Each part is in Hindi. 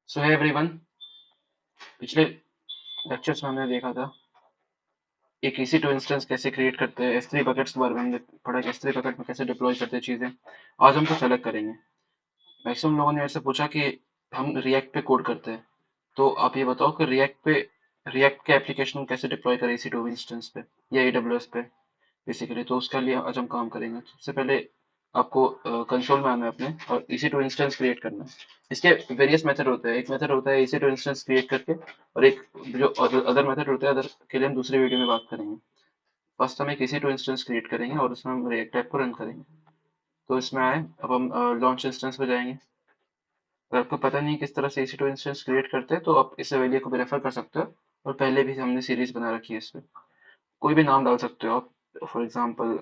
सो है एवरीवन। पिछले लेक्चर्स में हमने देखा था एक EC2 इंस्टेंस कैसे क्रिएट करते हैं, S3 बकेट्स के बारे में हमने पढ़ा कि S3 बकेट में कैसे डिप्लॉय करते हैं चीज़ें। आज हम कुछ अलग करेंगे। मैक्सिमम लोगों ने मेरे से पूछा कि हम रिएक्ट पे कोड करते हैं, तो आप ये बताओ कि रिएक्ट के एप्लीकेशन कैसे डिप्लॉय करें EC2 इंस्टेंस पे या AWS पे बेसिकली। तो उसके लिए आज हम काम करेंगे। सबसे पहले आपको कंसोल में आना है अपने और EC2 इंस्टेंस क्रिएट करना है। इसके वेरियस मेथड होते हैं। एक मेथड होता है EC2 इंस्टेंस क्रिएट करके, और एक जो अदर मेथड होता है, अदर के लिए हम दूसरी वीडियो में बात करेंगे। फर्स्ट हम एक EC2 इंस्टेंस क्रिएट करेंगे और उसमें हम रिएक्ट ऐप को रन करेंगे। तो इसमें आए, अब हम लॉन्च इंस्टेंस पे जाएंगे। अगर आपको पता नहीं किस तरह से EC2 इंस्टेंस क्रिएट करते हैं तो आप इस वीडियो को भी रेफर कर सकते हो, और पहले भी हमने सीरीज बना रखी है। इसमें कोई भी नाम डाल सकते हो आप। फॉर एग्जाम्पल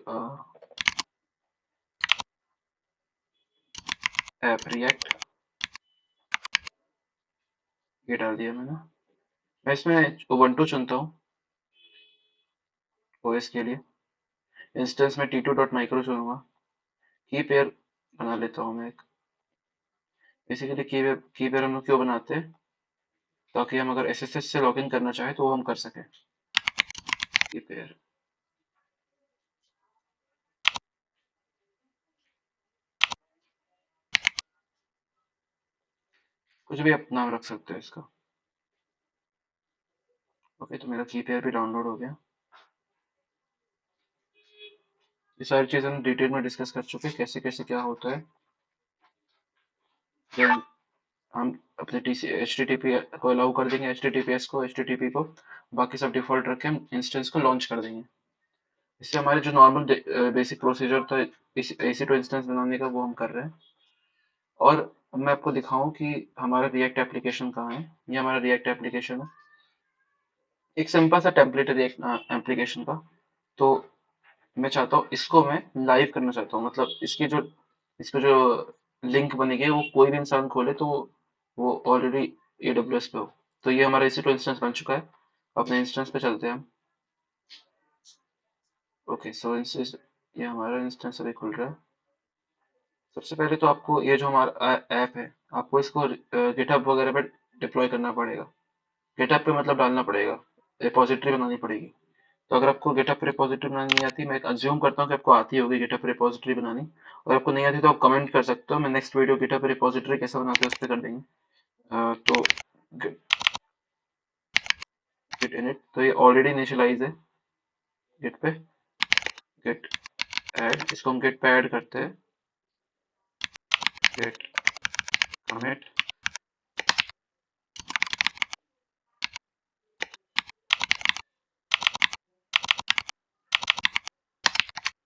ऐप रिएक्ट, ये डाल दिया मैंने। मैं इसमें उबंटू चुनता हूँ ओएस के लिए। इंस्टेंस में t2.micro चुनूंगा। की पेयर बना लेता हूँ मैं एक। बेसिकली की पेयर हम लोग क्यों बनाते हैं, ताकि हम अगर SSH से लॉगिन करना चाहें तो वो हम कर सकें। की पेयर कुछ भी आप नाम रख सकते हो इसका। ओके, तो मेरा की पेयर भी डाउनलोड हो गया। ये सारी चीज़ें हम डिटेल में डिस्कस कर चुके हैं, कैसे कैसे क्या होता है जब हम अपने HTTP को अलाउ कर देंगे, HTTPS को, HTTP को। बाकी सब डिफॉल्ट रख के हम इंस्टेंस को लॉन्च कर देंगे। इससे हमारे जो नॉर्मल बेसिक प्रोसीजर था EC2 इंस्टेंस बनाने का, वो हम कर रहे हैं। और अब मैं आपको दिखाऊं कि हमारा रिएक्ट एप्लीकेशन कहाँ है। ये हमारा रिएक्ट एप्लीकेशन है। एक सिंपल सा टेम्पलेट है रिएक्ट एप्लीकेशन का। तो मैं चाहता हूँ इसको मैं लाइव करना चाहता हूँ, मतलब इसको जो लिंक बनेगी वो कोई भी इंसान खोले तो वो ऑलरेडी AWS पे हो। तो ये हमारा EC2 इंस्टेंस बन चुका है। अपने इंस्टेंस पे चलते हैं हम। ओके, सो इंस्टेंस, ये हमारा इंस्टेंस अभी खुल रहा है। सबसे पहले तो आपको ये जो हमारा ऐप है, आपको इसको गिटहब वगैरह पे डिप्लॉय करना पड़ेगा। गिटहब पे मतलब डालना पड़ेगा, रिपोजिटरी बनानी पड़ेगी। तो अगर आपको गिटहब पे रिपोजिटरी बनानी नहीं आती, मैं अज्यूम करता हूँ कि आपको आती होगी गिटहब पे रिपोजिटरी बनानी। और आपको नहीं आती तो आप कमेंट कर सकते हो। मैं नेक्स्ट वीडियो गिटहब पे रिपोजिटरी कैसे बनाते हैं उस पर कर देंगे। तो गिट इनिट, तो ये ऑलरेडी इनिशियलाइज है गिट पे। गिट ऐड, इसको हम गिट पे ऐड करते हैं। Git commit.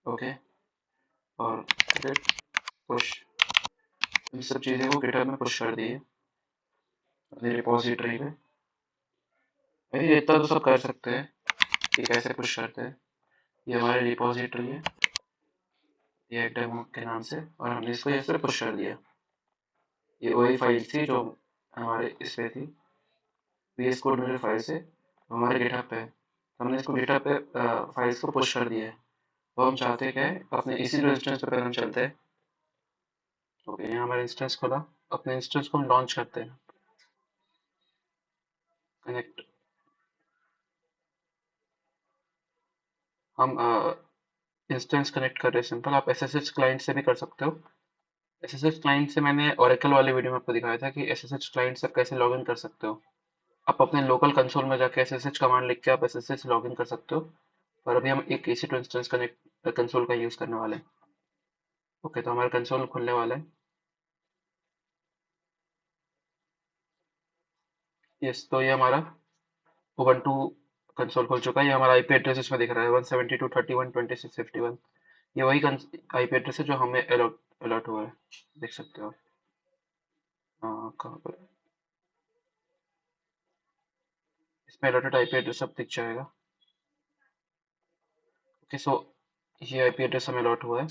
ओके, और गिट पुश। इन सब चीज़ें को गिटहब में पुश कर दिए अपनी रिपोजिटरी पे। ये इतना तो सब कर सकते हैं कि कैसे पुश करते हैं। ये हमारी रिपोजिटरी है, ये एक डेमो के नाम से, और हमने इसको ऐसे पुश कर दिया। ये वही फाइल थी जो हमारे इस पे थी, VS कोड मेरे फाइल से हमारे गिटहब पे है। तो हमने इसको गिटहब पे फाइल्स को पुश कर दिया है। तो हम चाहते हैं क्या है, अपने इसी जो इंस्टेंस पे पहले हम चलते हैं। ओके, यहाँ हमारा इंस्टेंस खुला। अपने इंस्टेंस को हम लॉन्च करते हैं। कनेक्ट, हम इंस्टेंस कनेक्ट कर रहे हैं। सिंपल, आप SSH क्लाइंट से भी कर सकते हो। SSH क्लाइंट से मैंने ओरेकल वाले वीडियो में आपको दिखाया था कि SSH क्लाइंट से आप कैसे लॉगिन कर सकते हो। आप अपने लोकल कंसोल में जाके SSH कमांड लिख के आप SSH लॉगिन कर सकते हो। पर अभी हम एक EC2 इंस्टेंस कनेक्ट कंसोल का यूज़ करने वाले हैं। ओके, तो हमारा कंसोल खुलने वाला है। यस, तो ये हमारा उबंटू कंसोल खुल चुका है। ये हमारा IP एड्रेस इसमें दिख रहा है 172.31.26.51। ये वही IP एड्रेस है जो हमें अलॉट अलॉट हुआ है। देख सकते हो आप। कहाँ पर इसमें अलॉटेड IP एड्रेस सब दिख जाएगा। ओके, सो ये IP एड्रेस हमें अलॉट हुआ है।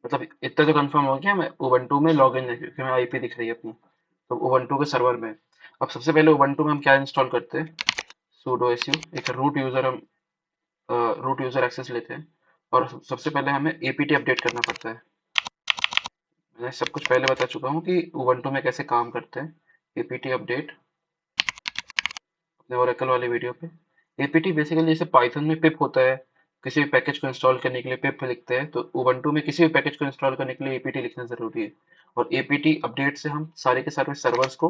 मतलब इतना तो कंफर्म हो गया, मैं उबंटू में लॉगिन है क्योंकि हमें IP दिख रही है अपनी। तो उबंटू के सर्वर में, अब सबसे पहले उबंटू में हम क्या इंस्टॉल करते हैं, sudo su, एक रूट यूज़र हम रूट यूज़र एक्सेस लेते हैं। और सबसे पहले हमें APT अपडेट करना पड़ता है। मैं सब कुछ पहले बता चुका हूँ कि उबंटू में कैसे काम करते हैं। एपीटी अपडेट अपने ओरेकल वाले वीडियो पे। एपीटी बेसिकली जैसे पाइथन में पिप होता है, किसी भी पैकेज को इंस्टॉल करने के लिए पिप लिखते हैं, तो उबंटू में किसी भी पैकेज को इंस्टॉल करने के लिए एपीटी लिखना जरूरी है। और एपीटी अपडेट से हम सारे के सारे सर्वर्स को,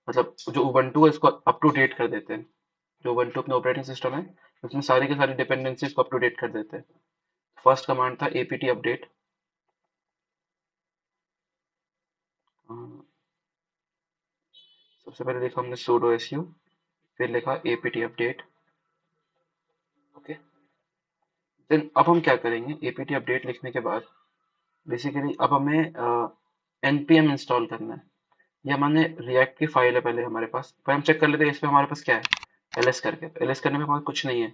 मतलब जो उबंटू है उसको अप टू डेट कर देते हैं। जो उबंटू अपना ऑपरेटिंग सिस्टम है उसमें सारी की सारी डिपेंडेंसीज को अप टू डेट कर देते हैं। फर्स्ट कमांड था एपीटी अपडेट। सबसे पहले लिखा हमने sudo su, फिर लिखा apt अपडेट। ओके, देन अब हम क्या करेंगे, apt अपडेट लिखने के बाद बेसिकली अब हमें npm इंस्टॉल करना है। ये हमने रिएक्ट की फाइल है पहले हमारे पास, पर हम चेक कर लेते हैं इसमें हमारे पास क्या है। ls करके, ls करने में हमारे कुछ नहीं है,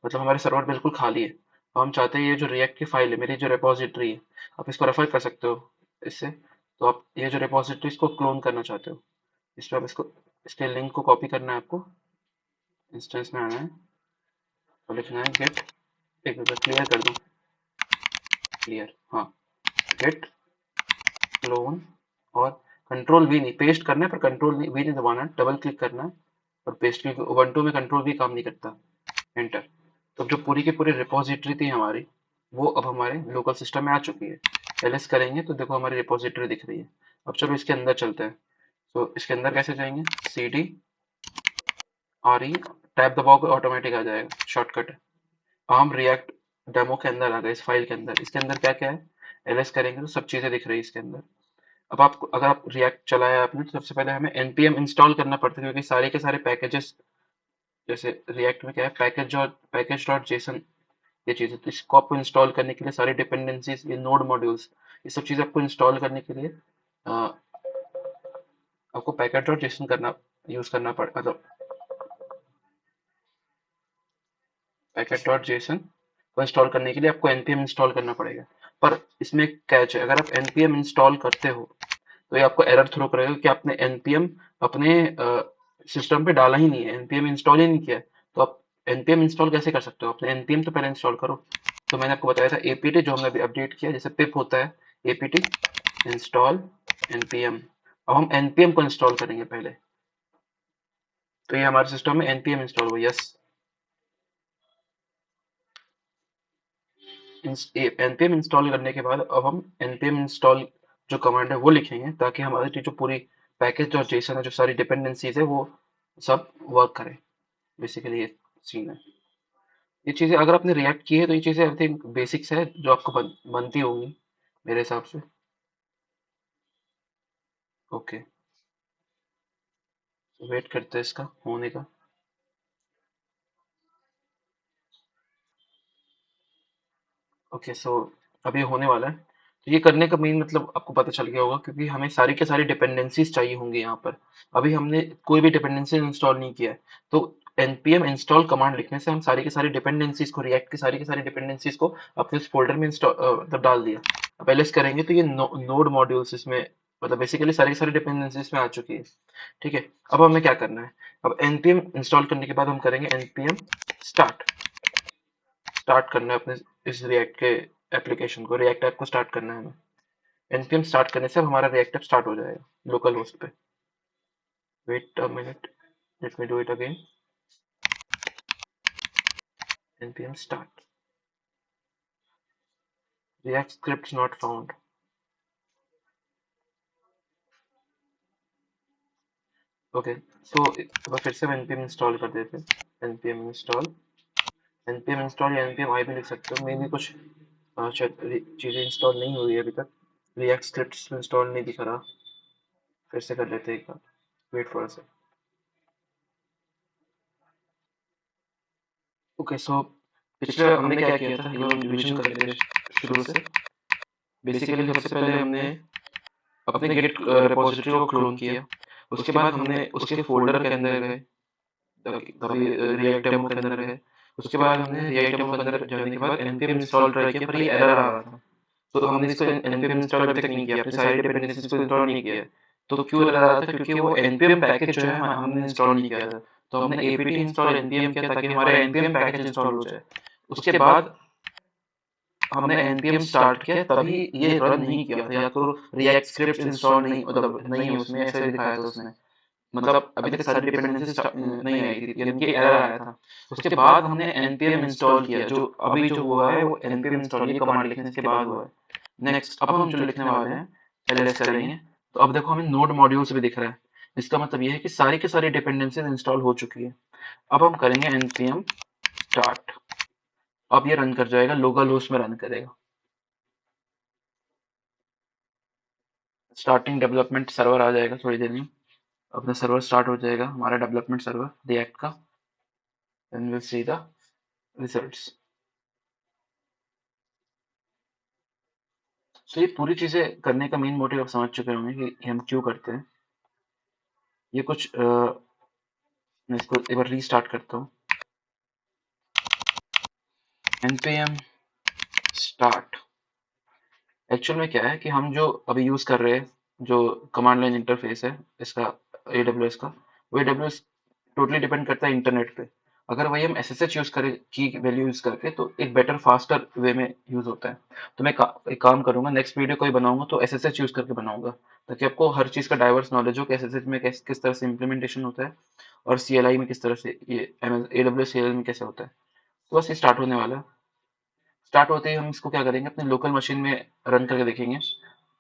मतलब हमारे सर्वर बिल्कुल खाली है। अब हम चाहते हैं ये जो रिएक्ट की फाइल है, मेरी जो रिपोजिटरी है, आप इसको रेफर कर सकते हो इससे। तो आप ये जो रिपोजिटरी इसको क्लोन करना चाहते हो, इसमें आप इसको, इसके लिंक को कॉपी करना है आपको, इंस्टेंस में आना है और लिखना है गेट, एक मिनट क्लियर कर दूं, क्लियर, हाँ, गेट क्लोन, और कंट्रोल वी नहीं पेस्ट करना है, पर कंट्रोल वी नहीं दबाना है, डबल क्लिक करना है और पेस्ट, क्योंकि उबंटू में कंट्रोल वी काम नहीं करता। एंटर। तो जो पूरी की पूरी रिपोजिटरी थी हमारी, वो अब हमारे लोकल सिस्टम में आ चुकी है। एलएस करेंगे तो देखो हमारी रिपोजिटरी दिख रही है। अब चलो इसके अंदर चलते हैं। तो इसके अंदर कैसे जाएंगे, C D R E, tab दबाओगे ऑटोमेटिक आ जाएगा, शॉर्टकट है। हम रिएक्ट डेमो के अंदर आ गए, इस फाइल के अंदर। इसके अंदर क्या क्या है, एलएस करेंगे तो सब चीजें दिख रही है इसके अंदर। अब आप, अगर आप रिएक्ट चलाया आपने, तो सबसे पहले हमें npm इंस्टॉल करना पड़ता है, क्योंकि सारे के सारे पैकेजेस, जैसे रिएक्ट में क्या है, पैकेज डॉट जेसन, ये चीज़ है। तो इसको आपको इंस्टॉल करने के लिए सारी डिपेंडेंसीज, ये नोड मॉड्यूल्स, ये सब चीज़ आपको इंस्टॉल करने के लिए अ, आपको पैकेज डॉट जेसन करना, यूज करना पड़, मतलब पैकेट डॉट जेसन को इंस्टॉल करने के लिए आपको npm इंस्टॉल करना पड़ेगा। पर इसमें एक कैच है, अगर आप npm इंस्टॉल करते हो तो ये आपको एरर थ्रो करेगा कि आपने npm अपने सिस्टम पे डाला ही नहीं है, npm इंस्टॉल ही नहीं किया है। तो आप npm इंस्टॉल कैसे कर सकते हो, अपने npm तो पहले इंस्टॉल करो। तो मैंने आपको बताया था apt, जो हमने अभी अपडेट किया, जैसे पिप होता है, apt इंस्टॉल npm। अब हम npm को इंस्टॉल करेंगे पहले। तो ये हमारे सिस्टम में npm इंस्टॉल हुआ, यस। npm इंस्टॉल करने के बाद अब हम npm इंस्टॉल जो कमांड है वो लिखेंगे, ताकि हमारी जो पूरी पैकेज और जेसन है, जो सारी डिपेंडेंसीज है, वो सब वर्क करे। बेसिकली ये सीन है। ये चीज़ें अगर आपने रिएक्ट की है तो ये चीज़ें आई थिंक बेसिक्स है जो आपको बनती होंगी मेरे हिसाब से। ओके, वेट करते हैं इसका होने का। ओके, सो अब ये होने वाला है। तो ये करने का मेन मतलब आपको पता चल गया होगा, क्योंकि हमें सारी के सारी डिपेंडेंसीज चाहिए होंगी यहाँ पर। अभी हमने कोई भी डिपेंडेंसी इंस्टॉल नहीं किया है, तो npm इंस्टॉल कमांड लिखने से हम सारी की सारी डिपेंडेंसीज को, रिएक्ट की सारी की सारी डिपेंडेंसीज को अपने उस फोल्डर में इंस्टॉल, मतलब डाल दिया। अब एलएस करेंगे तो ये नोड मॉड्यूल्स इसमें, मतलब बेसिकली सारी की सारी डिपेंडेंसीज में आ चुकी है। ठीक है, अब हमें क्या करना है, अब npm इंस्टॉल करने के बाद हम करेंगे npm स्टार्ट। स्टार्ट करना है अपने इस रिएक्ट के एप्लीकेशन को, रिएक्ट ऐप को स्टार्ट करना है हमें। npm स्टार्ट करने से अब हमारा रिएक्ट ऐप स्टार्ट हो जाएगा लोकल होस्ट पे। Wait a minute, let me do it again. npm start, react scripts not found। Okay, so एक बार फिर से हम npm इंस्टॉल कर देते हैं। npm इंस्टॉल, npm इंस्टॉल या npm आई भी लिख सकते हो, मे भी कुछ चीज़ें इंस्टॉल नहीं हुई है अभी तक, रिएक्ट स्क्रिप्ट्स इंस्टॉल नहीं दिख रहा। फिर से कर लेते हैं एक बार, wait for a second. Okay, so पिछले हमने क्या किया था, ये रिवीजन कर लेते हैं शुरू से। बेसिकली सबसे पहले हमने अपने गिट रिपोजिटरी को क्लोन किया। उसके बाद हमने उसके फोल्डर के अंदर गए, तभी रिएक्ट डेमो के अंदर गए। उसके बाद हमने रिएक्ट डेमो के अंदर जाने के बाद npm इंस्टॉल ट्राई किया, पर ये एरर आ रहा था। तो हमने इसको npm इंस्टॉल अभी तक नहीं किया, अपने सारी डिपेंडेंसीज को इंस्टॉल नहीं किया। तो क्यों एरर आ रहा था, क्योंकि वो npm पैकेज जो है हमने इंस्टॉल नहीं किया था। तो हमने apt इंस्टॉल npm किया ताकि हमारा npm पैकेज इंस्टॉल हो जाए। उसके बाद हमने npm स्टार्ट किया, तभी ये रन नहीं किया था, या तो रिएक्ट स्क्रिप्ट इंस्टॉल नहीं, मतलब नहीं है उसमें, ऐसे दिखाया था उसने। मतलब अभी तक सारी डिपेंडेंसी नहीं आई थी, यानी कि एरर आया था। उसके बाद हमने npm इंस्टॉल किया, जो अभी जो हुआ है वो npm इंस्टॉल ये कमांड लिखने के बाद हुआ है। नेक्स्ट अब हम जो लिखने वाले हैं ls करेंगे, तो अब देखो हमें नोड मॉड्यूल्स भी दिख रहा है। इसका मतलब ये है कि सारी की सारी डिपेंडेंसीज इंस्टॉल हो चुकी है। अब हम करेंगे npm स्टार्ट, अब ये रन कर जाएगा, लोकल होस्ट में रन करेगा। स्टार्टिंग डेवलपमेंट सर्वर आ जाएगा थोड़ी देर में, अपना सर्वर स्टार्ट हो जाएगा, हमारा डेवलपमेंट सर्वर रिएक्ट का, then will see the results. तो ये पूरी चीजें करने का मेन मोटिव आप समझ चुके होंगे कि हम क्यों करते हैं। ये कुछ मैं इसको एक बार रीस्टार्ट करता हूँ, npm स्टार्ट। एक्चुअल में क्या है कि हम जो अभी यूज कर रहे हैं, जो कमांड लाइन इंटरफेस है इसका, AWS का, वो AWS टोटली डिपेंड करता है इंटरनेट पे। अगर वही हम SSH यूज करें की वैल्यू यूज करके, तो एक बेटर फास्टर वे में यूज होता है। तो मैं एक काम करूंगा, नेक्स्ट वीडियो कोई बनाऊंगा तो SSH यूज करके बनाऊंगा, ताकि आपको हर चीज का डाइवर्स नॉलेज हो कि SSH में किस तरह से इम्प्लीमेंटेशन होता है, और CLI में किस तरह से, ये AWS CLI में कैसे होता है। तो बस ये स्टार्ट होने वाला है। स्टार्ट होते ही हम इसको क्या करेंगे, अपने लोकल मशीन में रन करके देखेंगे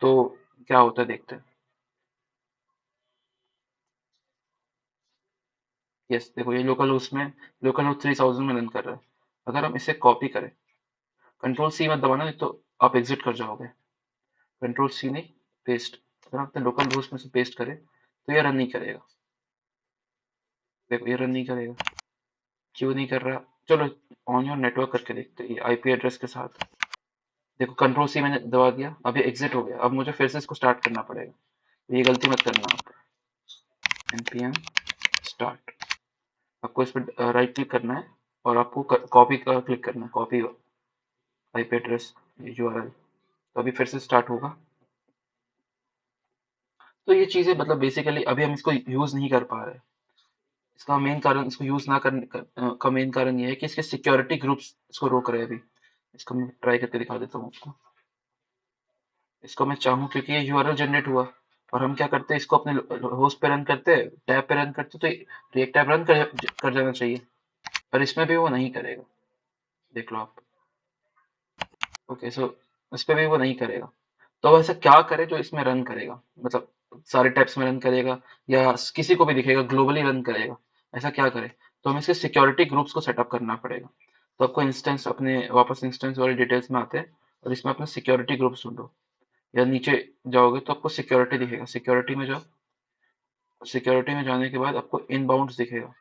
तो क्या होता है, देखते हैं। यस देखो, ये लोकल होस्ट में, लोकल होस्ट 3000 में रन कर रहा है। अगर हम इसे कॉपी करें, कंट्रोल सी मत दबाना, नहीं तो आप एग्जिट कर जाओगे। कंट्रोल सी नहीं, पेस्ट। अगर आप अपने लोकल होस्ट में से पेस्ट करें तो ये रन नहीं करेगा। देखो ये रन नहीं करेगा, क्यों नहीं कर रहा? चलो ऑन योर नेटवर्क करके देखते हैं, ये आईपी एड्रेस के साथ। देखो कंट्रोल सी मैंने दबा दिया, अब ये एग्जिट हो गया। अब मुझे फिर से इसको स्टार्ट करना पड़ेगा, ये गलती मत करना आप। npm स्टार्ट, आपको इस पर राइट क्लिक करना है और आपको कॉपी का क्लिक करना है, कॉपी आईपी एड्रेस यूआरएल। तो अभी फिर से स्टार्ट होगा। तो ये चीजें मतलब बेसिकली अभी हम इसको यूज नहीं कर पा रहे। इसका मेन कारण, इसको यूज ना करने का मेन कारण ये है कि इसके सिक्योरिटी ग्रुप्स इसको रोक रहे हैं अभी। इसको मैं ट्राई करके दिखा देता हूँ आपको। इसको मैं चाहूँ, क्योंकि ये यूआरएल जनरेट हुआ और हम क्या करते हैं, इसको अपने होस्ट पे रन करते हैं, टैब पे रन करते, तो रिएक्ट टैब रन कर जाना चाहिए, पर इसमें भी वो नहीं करेगा। देख लो आप। ओके सो इस पे भी वो नहीं करेगा। तो अब ऐसा क्या करे जो इसमें रन करेगा, मतलब सारे टैब्स में रन करेगा, या किसी को भी दिखेगा, ग्लोबली रन करेगा, ऐसा क्या करे? तो हमें इसके सिक्योरिटी ग्रुप्स को सेटअप करना पड़ेगा। तो आपको इंस्टेंस, अपने वापस इंस्टेंस वाली डिटेल्स में आते हैं और इसमें अपने सिक्योरिटी ग्रुप्स ढूंढो, या नीचे जाओगे तो आपको सिक्योरिटी दिखेगा, सिक्योरिटी में जाओ। सिक्योरिटी में जाने के बाद आपको इनबाउंड्स दिखेगा,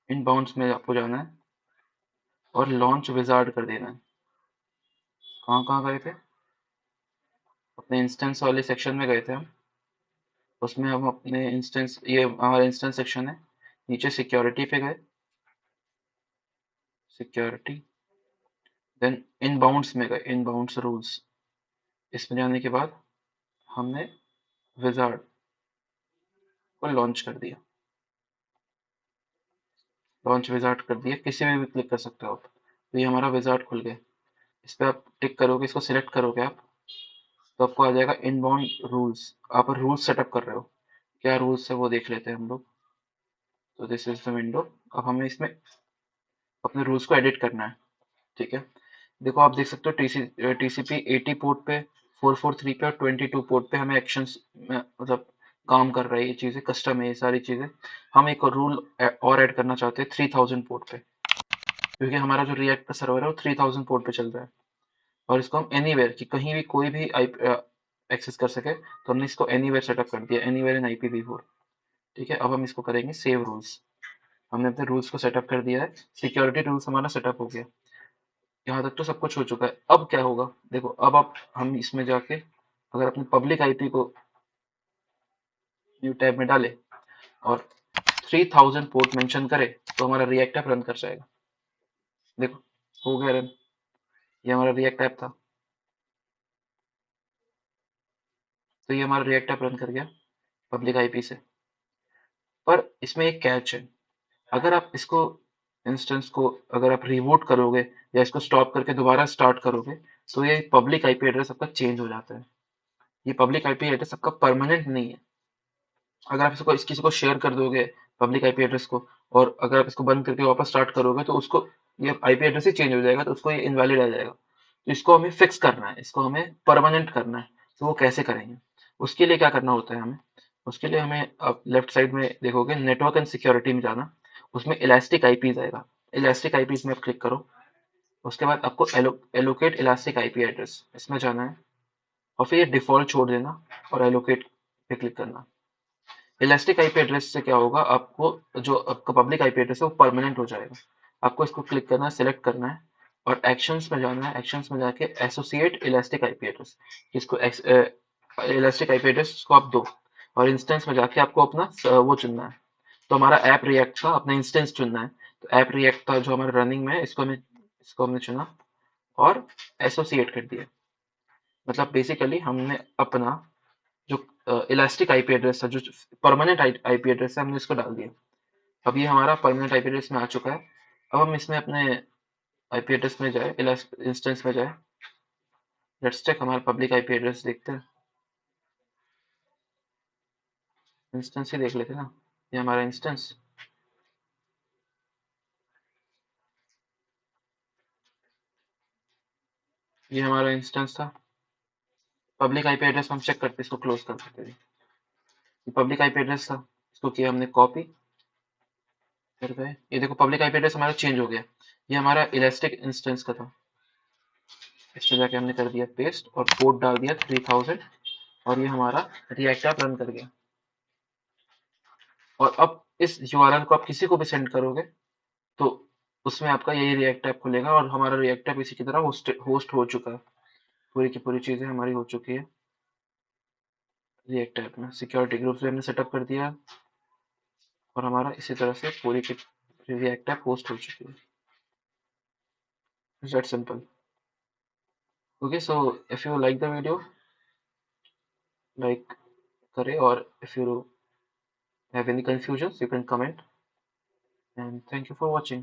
इनबाउंड्स में आपको जाना है और लॉन्च विजार्ड कर देना है। कहाँ कहाँ गए थे? अपने इंस्टेंस वाले सेक्शन में गए थे हम। उसमें हम अपने इंस्टेंस, ये हमारा इंस्टेंस सेक्शन है, नीचे सिक्योरिटी पे गए, सिक्योरिटी, देन इनबाउंड्स में गए, इनबाउंड्स रूल्स। इसमें जाने के बाद हमने विजार्ड को लॉन्च कर दिया, लॉन्च विजार्ड कर दिया, किसी में भी क्लिक कर सकते हो आप। तो ये हमारा विजार्ड खुल गया। इस पर आप टिक करोगे, इसको सिलेक्ट करोगे आप, तो आपको आ जाएगा इनबाउंड रूल्स। आप रूल्स सेटअप कर रहे हो, क्या रूल्स है वो देख लेते हैं हम लोग। तो दिस इज द विंडो। अब हमें इसमें अपने रूल्स को एडिट करना है, ठीक है। देखो आप देख सकते हो टीसीपी 80 पोर्ट पे, 443 पे और 22 पोर्ट पे हमें एक्शंस में मतलब काम कर रहा है, ये चीज़ें कस्टम है ये सारी चीज़ें। हम एक रूल और ऐड करना चाहते हैं 3000 पोर्ट पे, क्योंकि हमारा जो रिएक्ट का सर्वर है वो 3000 पोर्ट पे चल रहा है, और इसको हम एनीवेयर, कि कहीं भी कोई भी आई एक्सेस कर सके, तो हमने इसको एनीवेयर सेटअप कर दिया, एनीवेयर इन IPv4। ठीक है, अब हम इसको करेंगे सेव रूल्स। हमने अपने रूल्स को सेटअप कर दिया है, सिक्योरिटी रूल्स हमारा सेटअप हो गया। यहाँ तक तो सब कुछ हो चुका है। अब क्या होगा, देखो अब आप, हम इसमें जाके अगर अपने पब्लिक आईपी को न्यू टैब में डाले और 3000 पोर्ट मेंशन करे, तो हमारा रिएक्ट ऐप रन कर जाएगा। देखो हो गया रन, ये हमारा रिएक्ट ऐप था, तो ये हमारा रिएक्ट ऐप रन कर गया पब्लिक आईपी से। पर इसमें एक कैच है, अगर आप इसको, इंस्टेंस को अगर आप रिबूट करोगे या इसको स्टॉप करके दोबारा स्टार्ट करोगे, तो ये पब्लिक आईपी एड्रेस आपका चेंज हो जाता है। ये पब्लिक आईपी एड्रेस आपका परमानेंट नहीं है। अगर आप इसको किसी को शेयर कर दोगे पब्लिक आईपी एड्रेस को, और अगर आप इसको बंद करके वापस स्टार्ट करोगे तो उसको ये आईपी एड्रेस ही चेंज हो जाएगा, तो उसको ये इनवैलिड आ जाएगा। तो इसको हमें फिक्स करना है, इसको हमें परमानेंट करना है। तो वो कैसे करेंगे, उसके लिए क्या करना होता है हमें, उसके लिए हमें आप लेफ्ट साइड में देखोगे नेटवर्क एंड सिक्योरिटी में जाना, उसमें इलास्टिक आईपीज आएगा। इलास्टिक आईपीज में आप क्लिक करो, उसके बाद आपको एलोकेट इलास्टिक आईपी एड्रेस इसमें जाना है, और फिर ये डिफॉल्ट छोड़ देना और एलोकेट पे क्लिक करना। इलास्टिक आईपी एड्रेस से क्या होगा, आपको जो आपका पब्लिक आईपी एड्रेस है वो परमानेंट हो जाएगा। आपको इसको क्लिक करना है, सेलेक्ट करना है, और एक्शंस में जाना है। एक्शंस में जाके एसोसिएट इलास्टिक आईपी एड्रेस, इसको इलास्टिक आईपी एड्रेस को आप दो, और इंस्टेंस में जाके आपको अपना वो चुनना है। तो हमारा ऐप रिएक्ट का अपना इंस्टेंस चुनना है। तो ऐप रिएक्ट का जो हमारा रनिंग में है, इसको हमने चुना और एसोसिएट कर दिया। मतलब बेसिकली हमने अपना जो इलास्टिक आईपी एड्रेस था, जो परमानेंट आईपी एड्रेस है, हमने इसको डाल दिया। अब ये हमारा परमानेंट आईपी एड्रेस में आ चुका है। अब हम इसमें अपने आईपी एड्रेस में जाए, इंस्टेंस में जाए, लेट्स चेक हमारा पब्लिक आईपी एड्रेस देखते हैं। इंस्टेंस ही देख लेते हैं ना, ये हमारा इंस्टेंस, ये हमारा इंस्टेंस था। पब्लिक आईपी एड्रेस हम चेक करते, इसको क्लोज कर देते हैं। ये पब्लिक आईपी एड्रेस था, इसको किया हमने कॉपी, फिर गए, ये देखो पब्लिक आईपी एड्रेस हमारा चेंज हो गया। ये हमारा इलास्टिक इंस्टेंस का था, इस पे जाके हमने कर दिया पेस्ट और पोर्ट डाल दिया 3000, और ये हमारा रिएक्ट ऐप रन कर गया। और अब इस यूआरएल को आप किसी को भी सेंड करोगे तो उसमें आपका यही रिएक्ट ऐप खुलेगा, और हमारा रिएक्ट ऐप इसी की तरह होस्ट हो चुका है। पूरी की पूरी चीजें हमारी हो चुकी है रिएक्ट ऐप में। सिक्योरिटी ग्रुप भी हमने सेटअप कर दिया, और हमारा इसी तरह से पूरी की रिएक्ट ऐप होस्ट हो चुकी है। It's that simple. Okay, so if you like the video, like करें, और if you have any confusions you can comment, and thank you for watching.